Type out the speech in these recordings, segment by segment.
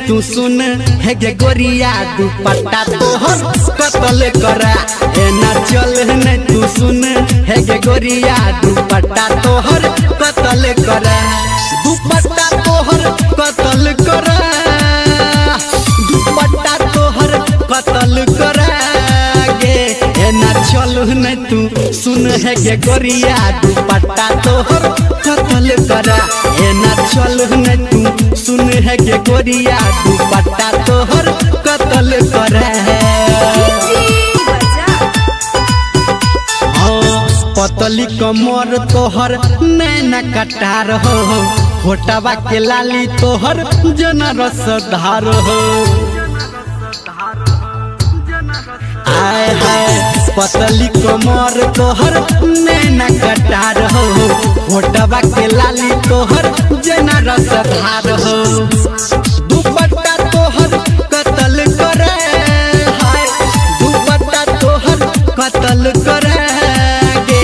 तू सुन है गे गोरिया दुपट्टा तोहर कतल करा ए ना चल न तू सुन है गे गोरिया दुपट्टा तोहर कतल करा दुपट्टा तोहर कतल करा दुपट्टा तोहर कतल करा गे ए ना चल न तू सुन है गे गोरिया दुपट्टा तोहर कतल करा ए ना चल न तू सुन है के गोरिया दुपट्टा तोहर कतल करे पतली कमर तोहर नैना कटार हो होटवा के लाली तोहर जनरस धार हो आए हाय पतली कमर तोहर नैना कटार हो होटवा के लाली तोहर जनरस धार हो दुपट्टा तोहर कतल करे हाय दुपट्टा तोहर कतल करे गे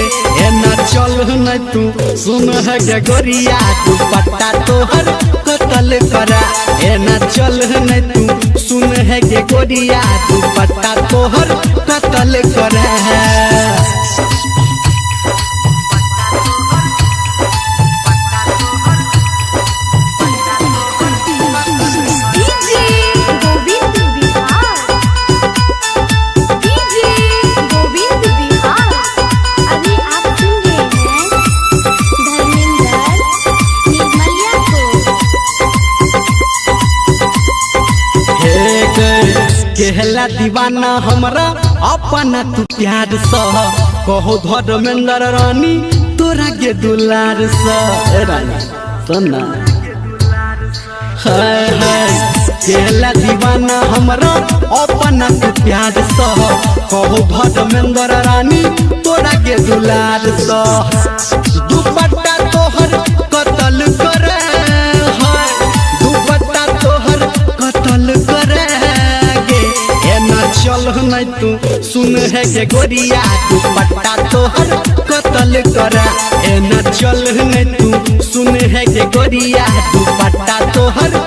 ए ना चल न तू सुन है गे गोरिया दुपट्टा तोहर कतल करा ए ना चल न तू सुन है गे गोरिया दुपट्टा तोहर कतल करे केहला दीवाना हमरा अपना तू प्यार सा कहो धर्मेंद्र रानी तोरा के दुलार सा सुना हाय हाय केहला दीवाना हमरा अपना तू प्यार सा कहो धर्मेंद्र रानी तोरा के दुलार सा दुपट्टा तोहर कतल करे हाय दुपट्टा तोहर कतल करे चल न तू सुन है के गोरिया दुपट्टा तोहर कतल करा ए न चल न तू सुन है के गोरिया दुपट्टा तोहर